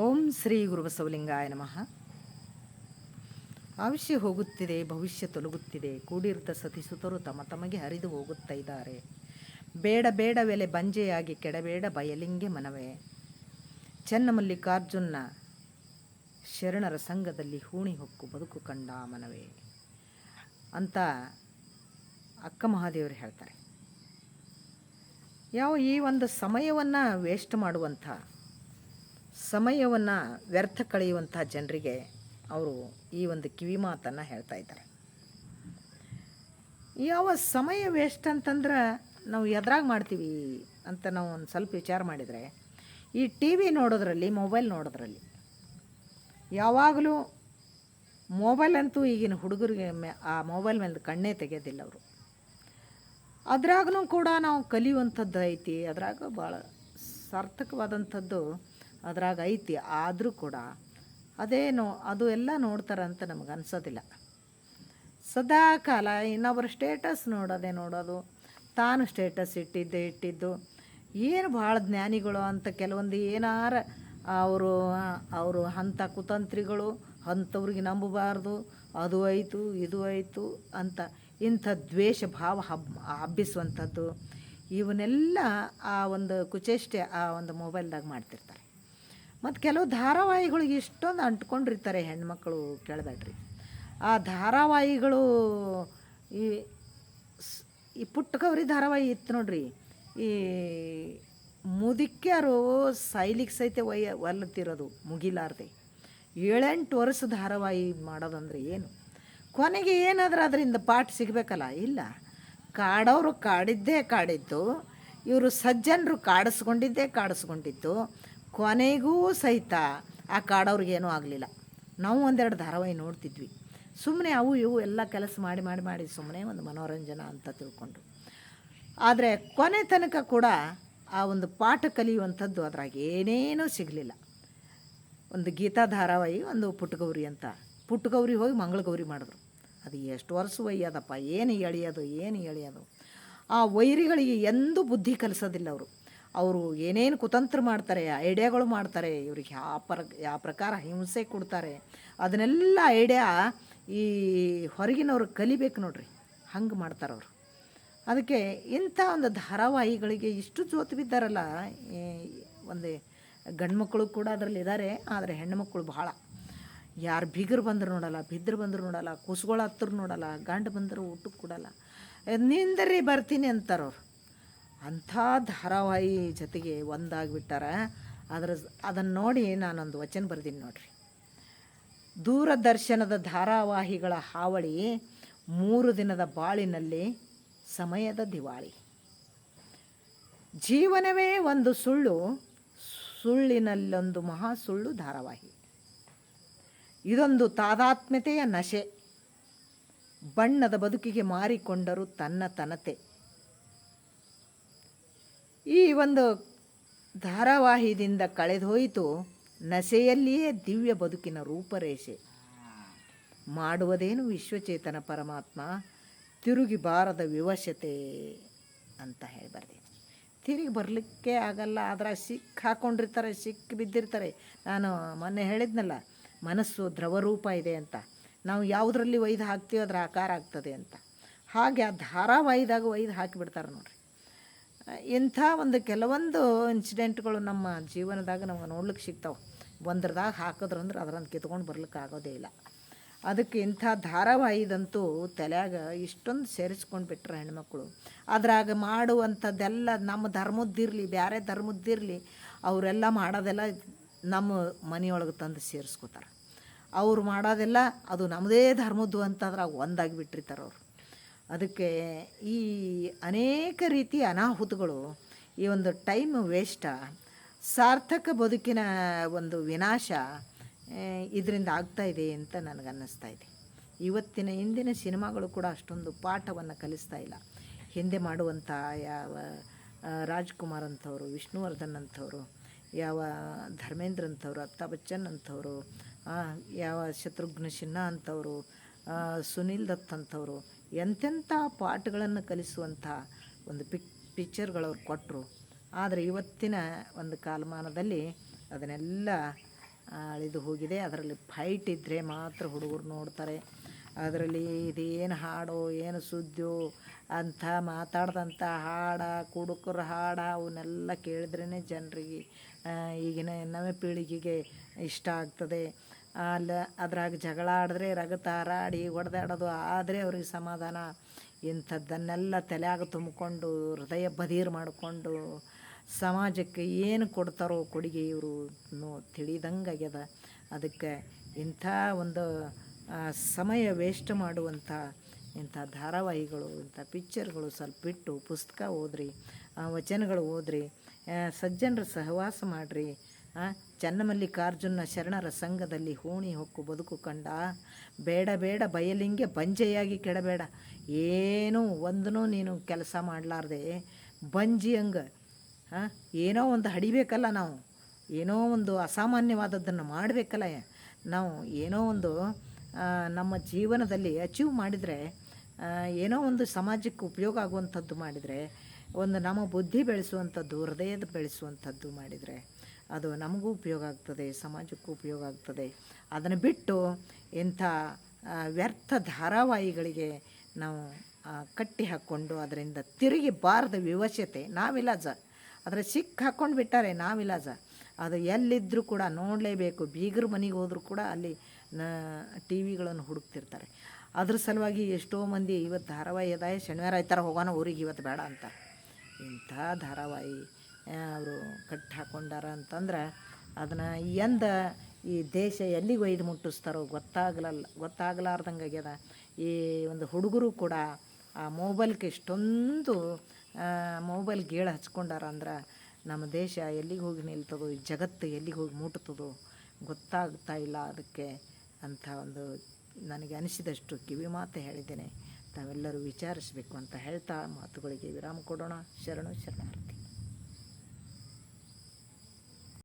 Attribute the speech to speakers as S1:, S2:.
S1: ಓಂ ಶ್ರೀ ಗುರುಬಸವಲಿಂಗಾಯ ನಮಃ. ಆಯುಷ್ಯ ಹೋಗುತ್ತಿದೆ, ಭವಿಷ್ಯ ತೊಲಗುತ್ತಿದೆ, ಕೂಡಿರ್ತ ಸತಿಸುತರು ತಮಗೆ ಹರಿದು ಹೋಗುತ್ತಾ ಇದ್ದಾರೆ. ಬೇಡ ಬೇಡವೆಲೆ ಬಂಜೆಯಾಗಿ ಕೆಡಬೇಡ ಬಯಲಿಂಗೆ ಮನವೇ. ಚನ್ನಮಲ್ಲಿಕಾರ್ಜುನ ಶರಣರ ಸಂಘದಲ್ಲಿ ಹೂಣಿ ಹೊಕ್ಕು ಬದುಕು ಕಂಡ ಮನವೇ ಅಂತ ಅಕ್ಕ ಮಹಾದೇವರು ಹೇಳ್ತಾರೆ. ಈ ಒಂದು ಸಮಯವನ್ನು ವೇಸ್ಟ್ ಮಾಡುವಂಥ, ಸಮಯವನ್ನು ವ್ಯರ್ಥ ಕಳೆಯುವಂಥ ಜನರಿಗೆ ಅವರು ಈ ಒಂದು ಕಿವಿ ಮಾತನ್ನು ಹೇಳ್ತಾ ಇದ್ದಾರೆ. ಸಮಯ ವೇಸ್ಟ್ ಅಂತಂದ್ರೆ ನಾವು ಎದ್ರಾಗ ಮಾಡ್ತೀವಿ ಅಂತ ನಾವು ಒಂದು ಸ್ವಲ್ಪ ವಿಚಾರ ಮಾಡಿದರೆ, ಈ ಟಿ ವಿ ನೋಡೋದ್ರಲ್ಲಿ, ಮೊಬೈಲ್ ನೋಡೋದ್ರಲ್ಲಿ ಯಾವಾಗಲೂ ಮೊಬೈಲ್ ಅಂತೂ ಈಗಿನ ಹುಡುಗರಿಗೆ ಆ ಮೊಬೈಲ್ ಮೇಲೆ ಕಣ್ಣೇ ತೆಗೆಯೋದಿಲ್ಲ ಅವರು. ಅದ್ರಾಗೂ ಕೂಡ ನಾವು ಕಲಿಯುವಂಥದ್ದು ಐತಿ, ಅದ್ರಾಗ ಭಾಳ ಸಾರ್ಥಕವಾದಂಥದ್ದು ಅದ್ರಾಗ ಐತಿ. ಆದರೂ ಕೂಡ ಅದು ಎಲ್ಲ ನೋಡ್ತಾರಂತ ನಮಗೆ ಅನ್ಸೋದಿಲ್ಲ. ಸದಾ ಕಾಲ ಇನ್ನೊಬ್ಬರ ಸ್ಟೇಟಸ್ ನೋಡೋದು, ತಾನು ಸ್ಟೇಟಸ್ ಇಟ್ಟಿದ್ದು ಏನು ಭಾಳ ಜ್ಞಾನಿಗಳು ಅಂತ ಕೆಲವೊಂದು ಏನಾರ ಅವರು ಅಂಥ ಕುತಂತ್ರಿಗಳು, ಅಂಥವ್ರಿಗೆ ನಂಬಬಾರ್ದು, ಅದು ಆಯಿತು ಇದು ಆಯಿತು ಅಂತ ಇಂಥ ದ್ವೇಷ ಭಾವ ಹಬ್ಬಿಸುವಂಥದ್ದು ಇವನ್ನೆಲ್ಲ ಆ ಒಂದು ಕುಚೇಷ್ಟೆ ಆ ಒಂದು ಮೊಬೈಲ್ದಾಗ ಮಾಡ್ತಿರ್ತಾರೆ. ಮತ್ತು ಕೆಲವು ಧಾರಾವಾಹಿಗಳಿಗೆ ಇಷ್ಟೊಂದು ಅಂಟ್ಕೊಂಡಿರ್ತಾರೆ ಹೆಣ್ಮಕ್ಳು, ಕೇಳಬೇಡ್ರಿ. ಆ ಧಾರಾವಾಹಿಗಳು ಈ ಪುಟ್ಟಗೌರಿ ಧಾರಾವಾಹಿ ಇತ್ತು ನೋಡ್ರಿ, ಈ ಮುದುಕ್ಯಾರು ಸಾಯ್ಲಿಕ್ಕೆ ಸಹಿತ ಒಲ್ಲತ್ತಿರೋದು ಮುಗಿಲಾರ್ದೆ 7-8 ವರ್ಷ ಧಾರಾವಾಹಿ ಮಾಡೋದಂದ್ರೆ ಏನು? ಕೊನೆಗೆ ಏನಾದರೂ ಅದರಿಂದ ಪಾಠ ಸಿಗಬೇಕಲ್ಲ? ಇಲ್ಲ. ಕಾಡೋರು ಕಾಡಿದ್ದು, ಇವರು ಸಜ್ಜನರು ಕಾಡಿಸ್ಕೊಂಡಿದ್ದು, ಕೊನೆಗೂ ಸಹಿತ ಆ ಕಾಡೋರಿಗೇನೂ ಆಗಲಿಲ್ಲ. ನಾವು ಒಂದೆರಡು ಧಾರಾವಾಹಿ ನೋಡ್ತಿದ್ವಿ, ಸುಮ್ಮನೆ ಅವು ಇವು ಎಲ್ಲ ಕೆಲಸ ಮಾಡಿ ಸುಮ್ಮನೆ ಒಂದು ಮನೋರಂಜನೆ ಅಂತ ತಿಳ್ಕೊಂಡು. ಆದರೆ ಕೊನೆ ತನಕ ಕೂಡ ಆ ಒಂದು ಪಾಠ ಕಲಿಯುವಂಥದ್ದು ಅದ್ರಾಗ ಏನೇನೂ ಸಿಗಲಿಲ್ಲ. ಒಂದು ಗೀತಾ ಧಾರಾವಾಹಿ, ಒಂದು ಪುಟ್ಟಗೌರಿ ಅಂತ. ಪುಟ್ಟಗೌರಿ ಹೋಗಿ ಮಂಗಳಗೌರಿ ಮಾಡಿದ್ರು. ಅದು ಎಷ್ಟು ವರ್ಷ ಒಯ್ಯೋದಪ್ಪ, ಏನು ಎಳೆಯೋದು. ಆ ವೈರಿಗಳಿಗೆ ಎಂದೂ ಬುದ್ಧಿ ಕಲಿಸೋದಿಲ್ಲ ಅವರು ಏನೇನು ಕುತಂತ್ರ ಮಾಡ್ತಾರೆ, ಐಡಿಯಾಗಳು ಮಾಡ್ತಾರೆ, ಇವ್ರಿಗೆ ಯಾವ ಪ್ರಕಾರ ಹಿಂಸೆ ಕೊಡ್ತಾರೆ, ಅದನ್ನೆಲ್ಲ ಐಡಿಯಾ ಈ ಹೊರಗಿನವ್ರು ಕಲಿಬೇಕು ನೋಡ್ರಿ, ಹಂಗೆ ಮಾಡ್ತಾರವ್ರು. ಅದಕ್ಕೆ ಇಂಥ ಒಂದು ಧಾರಾವಾಹಿಗಳಿಗೆ ಇಷ್ಟು ಜೋತು ಬಿದ್ದಾರಲ್ಲ. ಒಂದು ಗಂಡು ಮಕ್ಕಳು ಕೂಡ ಅದರಲ್ಲಿ ಇದ್ದಾರೆ, ಆದರೆ ಹೆಣ್ಣುಮಕ್ಕಳು ಭಾಳ. ಯಾರು ಬಿಗರು ಬಂದರೂ ನೋಡಲ್ಲ, ಬಿದ್ದರು ಬಂದರೂ ನೋಡಲ್ಲ, ಕುಸ್ಗಳ ಹತ್ರ ನೋಡಲ್ಲ, ಗಂಡು ಬಂದರೂ ಊಟಕ್ಕೆ ಕೊಡಲ್ಲ, ನಿಂದರಿ ಬರ್ತೀನಿ ಅಂತಾರವ್ರು. ಅಂಥ ಧಾರಾವಾಹಿ ಜೊತೆಗೆ ಒಂದಾಗಿಬಿಟ್ಟಾರ. ಅದನ್ನು ನೋಡಿ ನಾನೊಂದು ವಚನ ಬರ್ದೀನಿ ನೋಡ್ರಿ. ದೂರದರ್ಶನದ ಧಾರಾವಾಹಿಗಳ ಹಾವಳಿ, 3 ದಿನದ ಬಾಳಿನಲ್ಲಿ ಸಮಯದ ದಿವಾಳಿ. ಜೀವನವೇ ಒಂದು ಸುಳ್ಳು, ಸುಳ್ಳಿನಲ್ಲೊಂದು ಮಹಾ ಸುಳ್ಳು ಧಾರಾವಾಹಿ. ಇದೊಂದು ತಾದಾತ್ಮ್ಯತೆಯ ನಶೆ, ಬಣ್ಣದ ಬದುಕಿಗೆ ಮಾರಿಕೊಂಡರು ತನ್ನತೆ. ಈ ಒಂದು ಧಾರಾವಾಹಿದಿಂದ ಕಳೆದೋಯಿತು ನಶೆಯಲ್ಲಿಯೇ ದಿವ್ಯ ಬದುಕಿನ ರೂಪರೇಷೆ. ಮಾಡುವುದೇನು ವಿಶ್ವಚೇತನ ಪರಮಾತ್ಮ, ತಿರುಗಿ ಬಾರದ ವಿವಶತೆ ಅಂತ ಹೇಳಿ ಬರ್ತೀನಿ. ತಿರುಗಿ ಬರಲಿಕ್ಕೆ ಆಗಲ್ಲ, ಅದ್ರಾಗ ಹಾಕ್ಕೊಂಡಿರ್ತಾರೆ, ಬಿದ್ದಿರ್ತಾರೆ. ನಾನು ಮೊನ್ನೆ ಹೇಳಿದ್ನಲ್ಲ, ಮನಸ್ಸು ದ್ರವರೂಪ ಇದೆ ಅಂತ. ನಾವು ಯಾವುದರಲ್ಲಿ ಒಯ್ದು ಹಾಕ್ತೀವೋ ಅದರ ಆಕಾರ ಆಗ್ತದೆ ಅಂತ. ಹಾಗೆ ಆ ಧಾರಾವಾಹಿದಾಗ ಒಯ್ದು ಹಾಕಿಬಿಡ್ತಾರೆ ನೋಡ್ರಿ. ಇಂಥ ಒಂದು ಕೆಲವೊಂದು ಇನ್ಸಿಡೆಂಟ್ಗಳು ನಮ್ಮ ಜೀವನದಾಗ ನಮ್ಗೆ ನೋಡ್ಲಿಕ್ಕೆ ಸಿಗ್ತಾವೆ. ಒಂದ್ರದಾಗ ಹಾಕಿದ್ರಂದ್ರೆ ಅದರಂದು ಕಿತ್ಕೊಂಡು ಬರ್ಲಿಕ್ಕೆ ಆಗೋದೇ ಇಲ್ಲ. ಅದಕ್ಕೆ ಇಂಥ ಧಾರಾವಾಹಿದಂತೂ ತಲೆಯಾಗ ಇಷ್ಟೊಂದು ಸೇರಿಸ್ಕೊಂಡು ಬಿಟ್ರೆ ಹೆಣ್ಮಕ್ಳು, ಅದ್ರಾಗ ಮಾಡುವಂಥದ್ದೆಲ್ಲ ನಮ್ಮ ಧರ್ಮದ್ದಿರಲಿ ಬೇರೆ ಧರ್ಮದ್ದಿರಲಿ, ಅವರೆಲ್ಲ ಮಾಡೋದೆಲ್ಲ ನಮ್ಮ ಮನೆಯೊಳಗೆ ತಂದು ಸೇರಿಸ್ಕೋತಾರೆ. ಅವ್ರು ಮಾಡೋದೆಲ್ಲ ಅದು ನಮ್ಮದೇ ಧರ್ಮದ್ದು ಅಂತ ಅದ್ರಾಗ ಒಂದಾಗಿ ಬಿಟ್ಟಿರ್ತಾರೆ ಅವರು. ಅದಕ್ಕೆ ಈ ಅನೇಕ ರೀತಿಯ ಅನಾಹುತಗಳು, ಈ ಒಂದು ಟೈಮ್ ವೇಸ್ಟ, ಸಾರ್ಥಕ ಬದುಕಿನ ಒಂದು ವಿನಾಶ ಇದರಿಂದ ಆಗ್ತಾಯಿದೆ ಅಂತ ನನಗನ್ನಿಸ್ತಾ ಇದೆ. ಇಂದಿನ ಸಿನಿಮಾಗಳು ಕೂಡ ಅಷ್ಟೊಂದು ಪಾಠವನ್ನು ಕಲಿಸ್ತಾ ಇಲ್ಲ. ಹಿಂದೆ ಮಾಡುವಂಥ ಯಾವ ರಾಜ್ಕುಮಾರ್ ಅಂಥವರು, ವಿಷ್ಣುವರ್ಧನ್ ಅಂಥವರು, ಯಾವ ಧರ್ಮೇಂದ್ರ ಅಂಥವ್ರು, ಅಮಿತಾಬ್ ಬಚ್ಚನ್ ಅಂಥವರು, ಯಾವ ಶತ್ರುಘ್ನ ಸಿನ್ಹಾ ಅಂಥವರು, ಸುನಿಲ್ ದತ್ ಅಂಥವರು, ಎಂತೆಂಥ ಪಾಠಗಳನ್ನು ಕಲಿಸುವಂಥ ಒಂದು ಪಿಕ್ಚರ್ಗಳವ್ರು ಕೊಟ್ಟರು. ಆದರೆ ಇವತ್ತಿನ ಒಂದು ಕಾಲಮಾನದಲ್ಲಿ ಅದನ್ನೆಲ್ಲ ಅಳಿದು ಹೋಗಿದೆ. ಅದರಲ್ಲಿ ಫೈಟ್ ಇದ್ದರೆ ಮಾತ್ರ ಹುಡುಗರು ನೋಡ್ತಾರೆ. ಅದರಲ್ಲಿ ಇದೇನು ಹಾಡೋ ಏನು ಸುದ್ದಿಯೋ ಅಂಥ ಮಾತಾಡ್ದಂಥ ಹಾಡು, ಕುಡುಕರ ಹಾಡು ಅವನ್ನೆಲ್ಲ ಕೇಳಿದ್ರೇ ಜನರಿಗೆ ಈಗಿನ ನವ ಪೀಳಿಗೆಗೆ ಇಷ್ಟ ಆಗ್ತದೆ. ಅದ್ರಾಗ ಜಗಳ ಆಡಿದ್ರೆ ರಗತ ಹಾರಾಡಿ ಹೊಡೆದಾಡೋದು ಆದರೆ ಅವ್ರಿಗೆ ಸಮಾಧಾನ. ಇಂಥದ್ದನ್ನೆಲ್ಲ ತಲೆಯಾಗ ತುಂಬಿಕೊಂಡು ಹೃದಯ ಬದೀರ್ ಮಾಡಿಕೊಂಡು ಸಮಾಜಕ್ಕೆ ಏನು ಕೊಡ್ತಾರೋ ಕೊಡುಗೆ ಇವರು ತಿಳಿದಂಗೆ ಆಗ್ಯದ. ಅದಕ್ಕೆ ಇಂಥ ಒಂದು ಸಮಯ ವೇಸ್ಟ್ ಮಾಡುವಂಥ ಇಂಥ ಧಾರಾವಾಹಿಗಳು, ಇಂಥ ಪಿಕ್ಚರ್ಗಳು ಸ್ವಲ್ಪ ಬಿಟ್ಟು ಪುಸ್ತಕ ಓದ್ರಿ, ವಚನಗಳು ಓದ್ರಿ, ಸಜ್ಜನರ ಸಹವಾಸ ಮಾಡಿರಿ. ಚನ್ನಮಲ್ಲಿಕಾರ್ಜುನ ಶರಣರ ಸಂಘದಲ್ಲಿ ಹೂಣಿ ಹೊಕ್ಕು ಬದುಕು ಕಂಡ, ಬೇಡ ಬೇಡ ಬಯಲಿಂಗೆ ಬಂಜೆಯಾಗಿ ಕೆಡಬೇಡ. ಏನೂ ಒಂದೂ ನೀನು ಕೆಲಸ ಮಾಡಲಾರ್ದೆ ಬಂಜಿ ಹಂಗೆ ಏನೋ ಒಂದು ಹಡಿಬೇಕಲ್ಲ. ನಾವು ಏನೋ ಒಂದು ಅಸಾಮಾನ್ಯವಾದದ್ದನ್ನು ಮಾಡಬೇಕಲ್ಲ. ನಾವು ಏನೋ ಒಂದು ನಮ್ಮ ಜೀವನದಲ್ಲಿ ಅಚೀವ್ ಮಾಡಿದರೆ, ಏನೋ ಒಂದು ಸಮಾಜಕ್ಕೆ ಉಪಯೋಗ ಆಗುವಂಥದ್ದು ಮಾಡಿದರೆ, ಒಂದು ನಮ್ಮ ಬುದ್ಧಿ ಬೆಳೆಸುವಂಥದ್ದು, ಹೃದಯದ ಬೆಳೆಸುವಂಥದ್ದು ಮಾಡಿದರೆ ಅದು ನಮಗೂ ಉಪಯೋಗ ಆಗ್ತದೆ, ಸಮಾಜಕ್ಕೂ ಉಪಯೋಗ ಆಗ್ತದೆ. ಅದನ್ನು ಬಿಟ್ಟು ಇಂಥ ವ್ಯರ್ಥ ಧಾರಾವಾಹಿಗಳಿಗೆ ನಾವು ಕಟ್ಟಿ ಹಾಕ್ಕೊಂಡು ಅದರಿಂದ ತಿರುಗಿ ಬಾರದ ವಿವಶತೆ ನಾವಿಲಾಜ. ಅದರ ಸಿಕ್ಕ ಹಾಕ್ಕೊಂಡು ಬಿಟ್ಟಾರೆ ನಾವಿಲಾಜ. ಅದು ಎಲ್ಲಿದ್ದರೂ ಕೂಡ ನೋಡಲೇಬೇಕು. ಬೀಗರ ಮನೆಗೆ ಹೋದರೂ ಕೂಡ ಅಲ್ಲಿ ಟಿ ವಿಗಳನ್ನು ಹುಡುಕ್ತಿರ್ತಾರೆ. ಅದ್ರ ಸಲುವಾಗಿ ಎಷ್ಟೋ ಮಂದಿ ಇವತ್ತು ಧಾರಾವಾಹಿ ಅದಾಯ ಶನಿವಾರ ಆಯ್ತಾರ ಹೋಗೋಣ ಊರಿಗೆ ಇವತ್ತು ಬೇಡ ಅಂತ. ಇಂಥ ಧಾರಾವಾಹಿ ಅವರು ಕಟ್ಟಿ ಹಾಕ್ಕೊಂಡಾರ ಅಂತಂದ್ರೆ ಅದನ್ನು ಈ ದೇಶ ಎಲ್ಲಿಗೆ ಒಯ್ದು ಮುಟ್ಟಿಸ್ತಾರೋ ಗೊತ್ತಾಗಲಾರ್ದಂಗೆ ಆಗ್ಯದ. ಈ ಒಂದು ಹುಡುಗರು ಕೂಡ ಆ ಮೊಬೈಲ್ಗೆ ಎಷ್ಟೊಂದು ಮೊಬೈಲ್ ಗೇಳು ಹಚ್ಕೊಂಡಾರ ಅಂದ್ರೆ ನಮ್ಮ ದೇಶ ಎಲ್ಲಿಗೆ ಹೋಗಿ ನಿಲ್ತದೋ, ಈ ಜಗತ್ತು ಎಲ್ಲಿಗೆ ಹೋಗಿ ಮುಟ್ತದೋ ಗೊತ್ತಾಗ್ತಾ ಇಲ್ಲ. ಅದಕ್ಕೆ ಅಂಥ ಒಂದು ನನಗೆ ಅನಿಸಿದಷ್ಟು ಕಿವಿ ಮಾತು ಹೇಳಿದ್ದೇನೆ. ತಾವೆಲ್ಲರೂ ವಿಚಾರಿಸಬೇಕು ಅಂತ ಹೇಳ್ತಾ ಮಾತುಗಳಿಗೆ ವಿರಾಮ ಕೊಡೋಣ. ಶರಣು ಶರಣಾರ್ಥಿ.